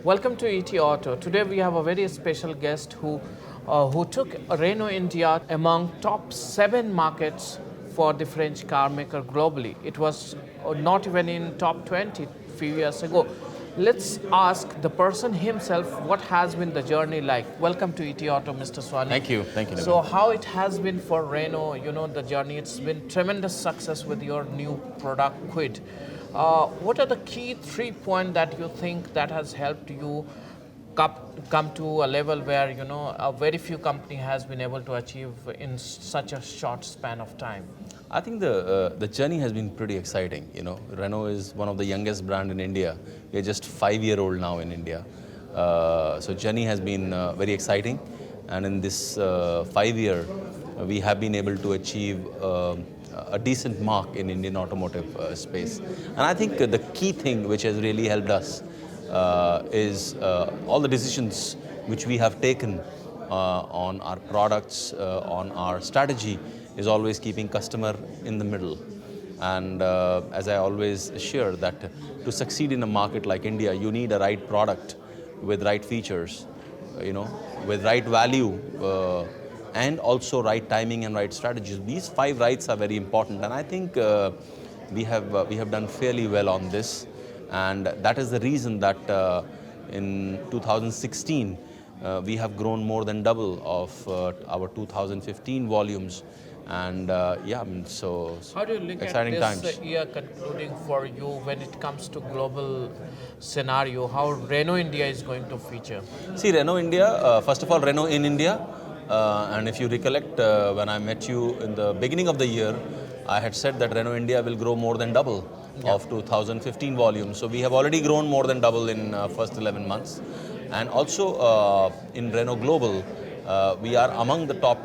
Welcome to ET Auto. Today we have a very special guest who took Renault India among top 7 markets for the French car maker globally. It was not even in top 20 few years ago. Let's ask the person himself what has been the journey like. Welcome to ET Auto, Mr. Swani. Thank you, So Navin. how it has been for Renault, the journey, it's been tremendous success with your new product Quid. What are the key 3 points that you think that has helped you come, come to a level where a very few company has been able to achieve in such a short span of time? I think the journey has been pretty exciting. Renault is one of the youngest brand in India. We're just 5-year-old now in India. So journey has been very exciting, and in this 5 year, we have been able to achieve a decent mark in Indian automotive space. And I think the key thing which has really helped us is all the decisions which we have taken on our products, on our strategy, is always keeping customer in the middle. And as I always share that to succeed in a market like India, you need a right product with right features, with right value, and also right timing and right strategies. These 5 rights are very important, and I think we have done fairly well on this, and that is the reason that in 2016 we have grown more than double of our 2015 volumes, and so How do you look at exciting this times. year concluding for you when it comes to global scenario? How Renault India is going to feature? See, Renault India, first of all, Renault in India. And if you recollect, when I met you in the beginning of the year, I had said that Renault India will grow more than double of 2015 volume. So we have already grown more than double in first 11 months. And also in Renault Global, we are among the top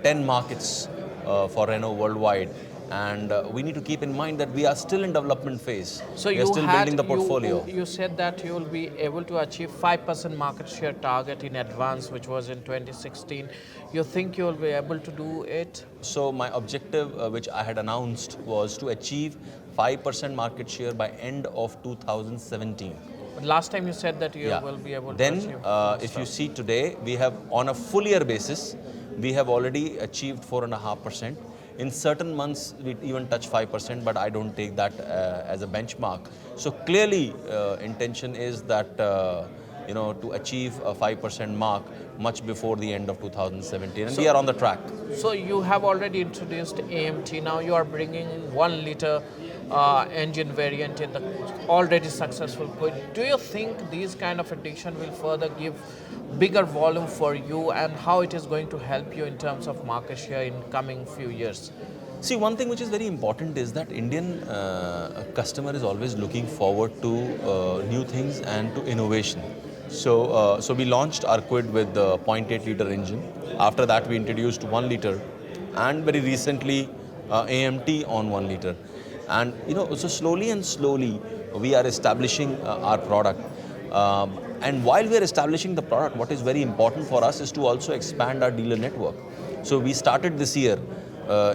10 markets for Renault worldwide. And we need to keep in mind that we are still in development phase. So we are still building the portfolio. You said that you will be able to achieve 5% market share target in advance, which was in 2016. You think you will be able to do it? So my objective, which I had announced, was to achieve 5% market share by end of 2017. But last time you said that you will be able to Then, achieve. if you see today, we have on a full year basis, we have already achieved 4.5%. In certain months, we even touch 5%, but I don't take that as a benchmark. So clearly, intention is that to achieve a 5% mark much before the end of 2017, and we are on the track. So you have already introduced AMT. Now you are bringing 1 liter engine variant in the already successful Quid. Do you think these kind of addition will further give bigger volume for you, and how it is going to help you in terms of market share in coming few years? See, one thing which is very important is that Indian customer is always looking forward to new things and to innovation. So we launched our Quid with the 0.8 liter engine. After that, we introduced 1 liter, and very recently AMT on 1 liter. And so slowly and slowly we are establishing our product. And while we are establishing the product, what is very important for us is to also expand our dealer network. So we started this year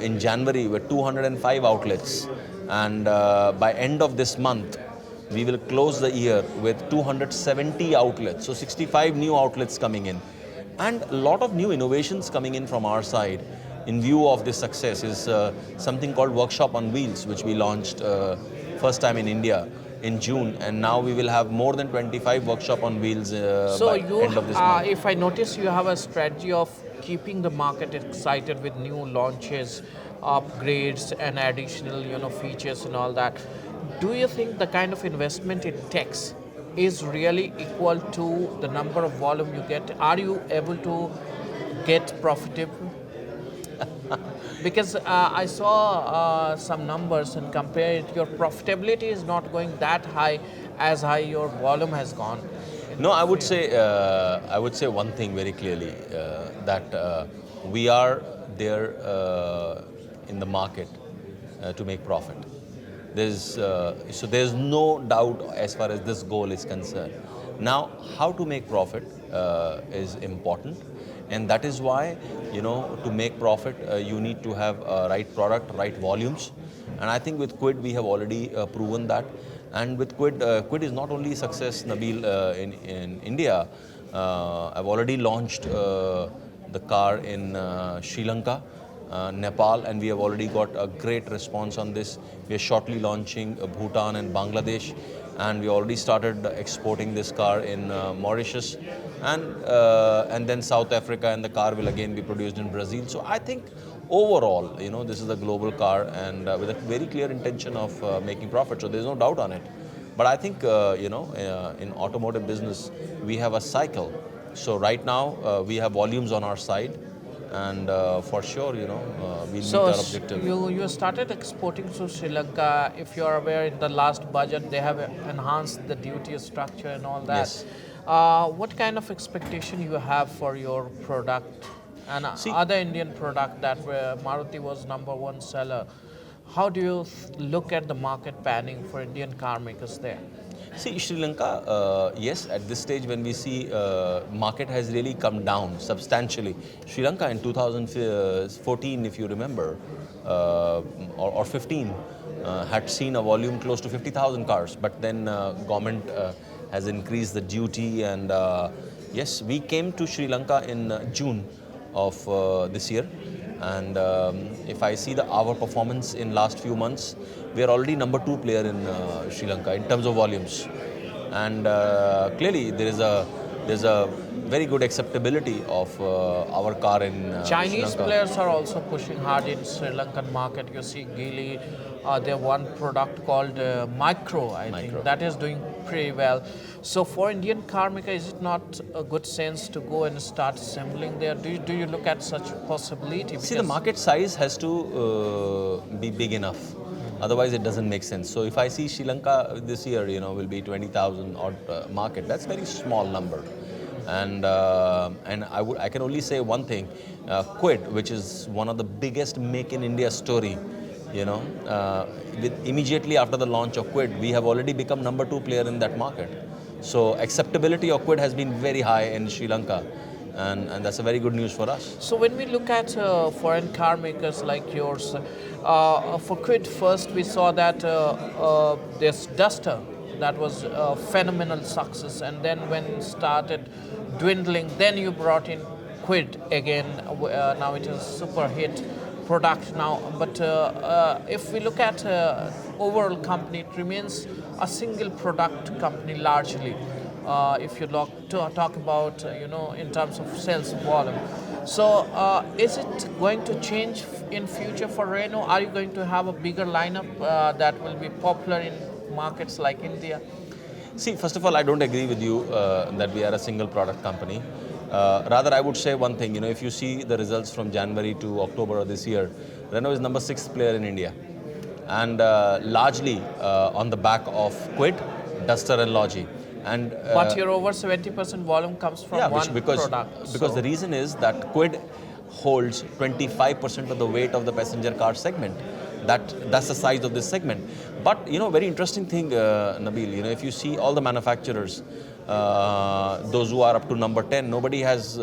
in January with 205 outlets, and by end of this month, we will close the year with 270 outlets. So 65 new outlets coming in, and a lot of new innovations coming in from our side. In view of this success is something called Workshop on Wheels, which we launched first time in India in June, and now we will have more than 25 Workshop on Wheels by end of this month. If I notice, you have a strategy of keeping the market excited with new launches, upgrades, and additional features and all that. Do you think the kind of investment it takes is really equal to the number of volume you get? Are you able to get profitable? Because I saw some numbers and compare it, your profitability is not going that high as high your volume has gone. No, I would say one thing very clearly, that we are there in the market to make profit. There's no doubt as far as this goal is concerned. Now, how to make profit is important, and that is why to make profit you need to have right product, right volumes, And I think with Quid we have already proven that. And with Quid is not only success, Nabil, in India. I've already launched the car in Sri Lanka, Nepal, and we have already got a great response on this. We are shortly launching Bhutan and Bangladesh, and we already started exporting this car in Mauritius, and then South Africa, and the car will again be produced in Brazil. So I think overall, this is a global car, and with a very clear intention of making profit. So there's no doubt on it. But I think in automotive business we have a cycle. So right now we have volumes on our side, and for sure, we'll meet So our objective. you started exporting to Sri Lanka. If you are aware, in the last budget they have enhanced the duty structure and all that. Yes. What kind of expectation you have for your product and See, other Indian product that where Maruti was number one seller? How do you look at the market panning for Indian car makers there? See, Sri Lanka, yes, at this stage when we see market has really come down substantially. Sri Lanka in 2014, if you remember, or 15, had seen a volume close to 50,000 cars. But then government has increased the duty, and yes, we came to Sri Lanka in June of this year. And if I see our performance in last few months, we are already number 2 player in Sri Lanka in terms of volumes. And clearly there's a very good acceptability of our car in Sri Chinese Lanka. players are also pushing hard in Sri Lankan market. You see Geely, they have one product called Micro, I think. That is doing pretty well. So for Indian car maker, is it not a good sense to go and start assembling there? Do you look at such possibility? See, the market size has to be big enough. Otherwise, it doesn't make sense. So if I see Sri Lanka this year, will be 20,000 odd market. That's a very small number. And I can only say one thing. Quid, which is one of the biggest make in India story, with immediately after the launch of Quid, we have already become number 2 player in that market. So acceptability of Quid has been very high in Sri Lanka, and that's a very good news for us. So when we look at foreign car makers like yours, for Quid first we saw that this Duster, that was a phenomenal success, and then when it started dwindling, then you brought in Quid again. Now it is a super hit product now. But if we look at overall company, it remains a single product company largely. If you talk about in terms of sales volume. So is it going to change in future for Renault? Are you going to have a bigger lineup that will be popular in markets like India? See, first of all, I don't agree with you that we are a single product company. Rather, I would say one thing. If you see the results from January to October of this year, Renault is number 6 player in India, and largely on the back of Quid, Duster, and Logi. And but your over 70% volume comes from one product. Because the reason is that Quid holds 25% of the weight of the passenger car segment. That's the size of this segment. But very interesting thing, Nabil. If you see all the manufacturers, those who are up to number 10, nobody has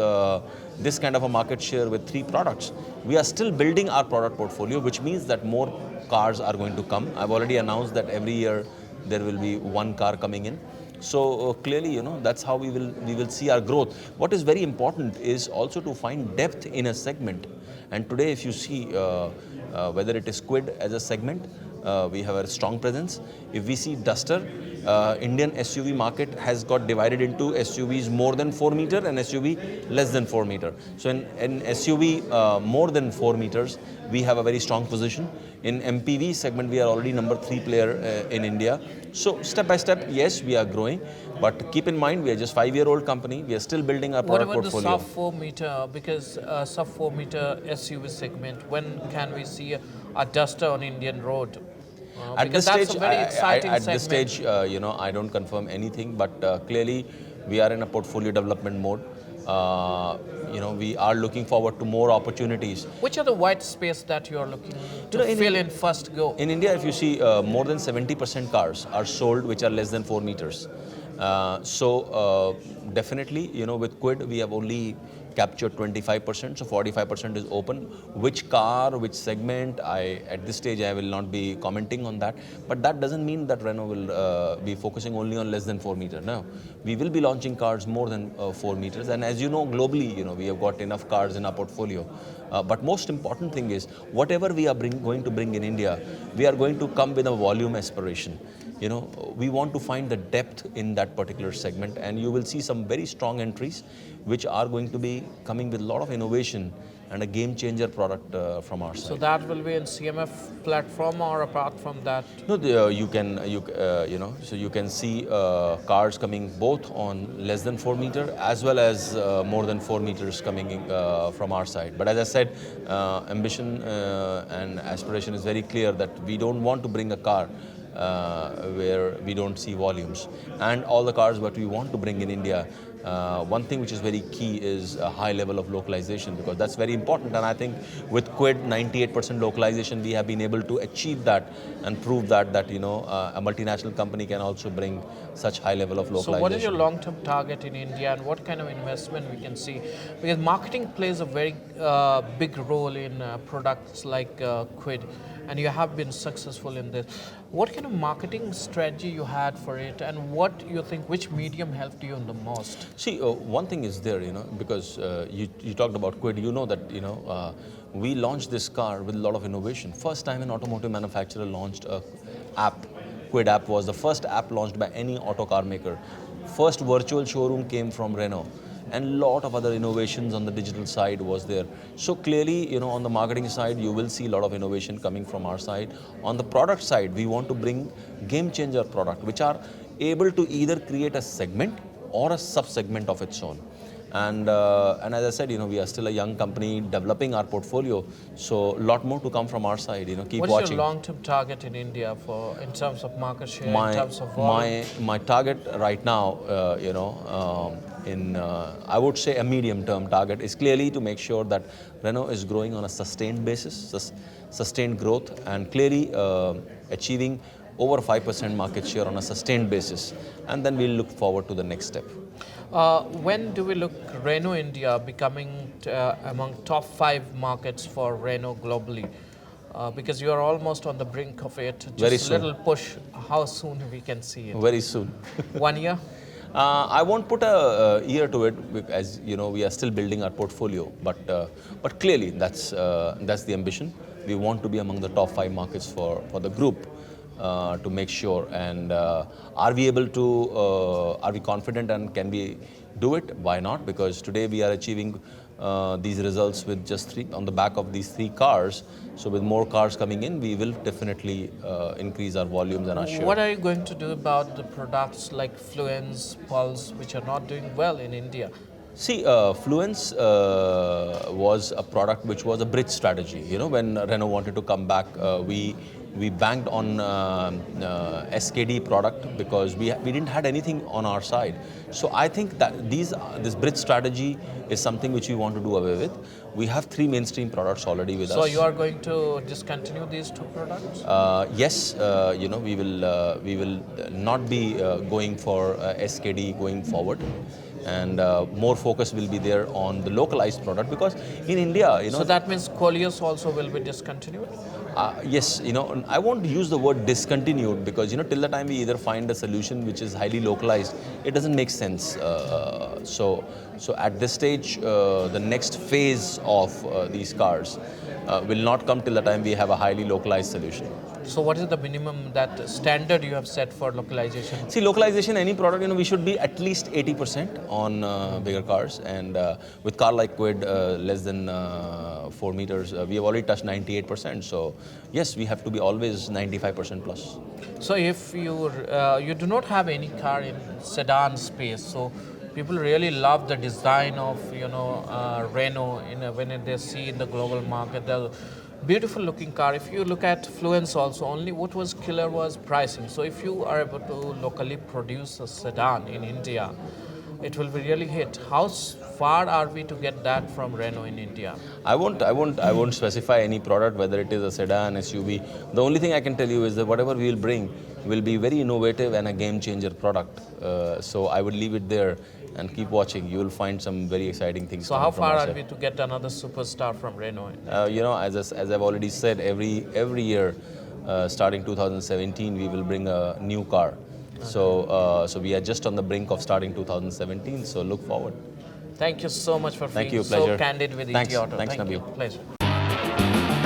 this kind of a market share with 3 products. We are still building our product portfolio, which means that more cars are going to come. I've already announced that every year there will be 1 car coming in. So clearly, that's how we will see our growth. What is very important is also to find depth in a segment. And today, if you see whether it is Quid as a segment, we have a strong presence. If we see Duster, Indian SUV market has got divided into SUVs more than 4 meter and SUV less than 4 meter. So in SUV more than 4 meters, we have a very strong position. In MPV segment, we are already number 3 player in India. So step by step, yes, we are growing. But keep in mind, we are just 5-year-old company. We are still building our product portfolio. What about the sub 4 meter? Because sub 4 meter SUV segment, when can we see a Duster on Indian road? At this that's stage, a very exciting at this segment. stage, I don't confirm anything. But clearly, we are in a portfolio development mode. We are looking forward to more opportunities. Which are the white space that you are looking to fill in first go? In India, if you see, more than 70% cars are sold which are less than 4 meters. So definitely, with Quid, we have only captured 25%, so 45% is open. Which car, which segment, at this stage I will not be commenting on that. But that doesn't mean that Renault will be focusing only on less than 4 meter. No, we will be launching cars more than 4 meters. And as you know, globally, we have got enough cars in our portfolio. But most important thing is, whatever we are going to bring in India, we are going to come with a volume aspiration. We want to find the depth in that particular segment, and you will see some very strong entries which are going to be coming with a lot of innovation and a game changer product from our side. So that will be in CMF platform, or apart from that? No, so you can see cars coming both on less than 4 meter as well as more than 4 meters coming in, from our side. But as I said, ambition and aspiration is very clear that we don't want to bring a car where we don't see volumes. And all the cars that we want to bring in India, one thing which is very key is a high level of localization, because that's very important. And I think with Quid 98% localization, we have been able to achieve that and prove that a multinational company can also bring such high level of localization. So what is your long-term target in India, and what kind of investment we can see? Because marketing plays a very big role in products like Quid, and you have been successful in this. What kind of marketing strategy you had for it, and what you think, which medium helped you the most? See, one thing is there, because you talked about Quid, that, we launched this car with a lot of innovation. First time an automotive manufacturer launched a app. Quid app was the first app launched by any auto car maker. First virtual showroom came from Renault. And a lot of other innovations on the digital side was there. So clearly, on the marketing side, you will see a lot of innovation coming from our side. On the product side, we want to bring game changer product, which are able to either create a segment or a sub-segment of its own. And as I said, we are still a young company developing our portfolio. So a lot more to come from our side. Keep watching. What is your long-term target in India in terms of market share, in terms of volume? My target right now, I would say a medium-term target is clearly to make sure that Renault is growing on a sustained basis, sustained growth, and clearly achieving over 5% market share on a sustained basis. And then we'll look forward to the next step. When do we look Renault India becoming among top 5 markets for Renault globally? Because you are almost on the brink of it. Just Very a soon. little push. How soon we can see it? Very soon. 1 year? I won't put a year to it, as we are still building our portfolio. But clearly, that's the ambition. We want to be among the top 5 markets for the group. To make sure, and are we able to, are we confident, and can we do it? Why not? Because today we are achieving these results with just 3, on the back of these 3 cars. So with more cars coming in, we will definitely increase our volumes and our share. What are you going to do about the products like Fluence, Pulse, which are not doing well in India? See, Fluence was a product which was a bridge strategy. When Renault wanted to come back, we banked on SKD product because we didn't had anything on our side. So I think that this bridge strategy is something which we want to do away with. We have 3 mainstream products already with us. So you are going to discontinue these 2 products? Yes, we will not be going for SKD going forward. And more focus will be there on the localized product, because in India, So that means Coleus also will be discontinued? Yes, I won't use the word discontinued, because till the time we either find a solution which is highly localized, it doesn't make sense. So at this stage, the next phase of these cars will not come till the time we have a highly localized solution. So what is the minimum that standard you have set for localization? See, localization, any product, we should be at least 80% on bigger cars. And with car like Quid, less than 4 meters, we have already touched 98%. So yes, we have to be always 95% plus. So if you do not have any car in sedan space, so people really love the design of Renault when they see in the global market. The beautiful looking car. If you look at Fluence also, only what was killer was pricing. So if you are able to locally produce a sedan in India, it will be really hit. How far are we to get that from Renault in India? I won't specify any product, whether it is a sedan, SUV. The only thing I can tell you is that whatever we will bring will be very innovative and a game changer product. So I would leave it there. and keep watching. You will find some very exciting things. So coming how from far our are side. we to get another superstar from Renault? You know, as I've already said, every year, starting 2017, we will bring a new car. So we are just on the brink of starting 2017. So look forward. Thank you so much for Thank being you. so Pleasure. candid with Thanks. ET Auto. Thanks, Thank you. Nabil. Pleasure.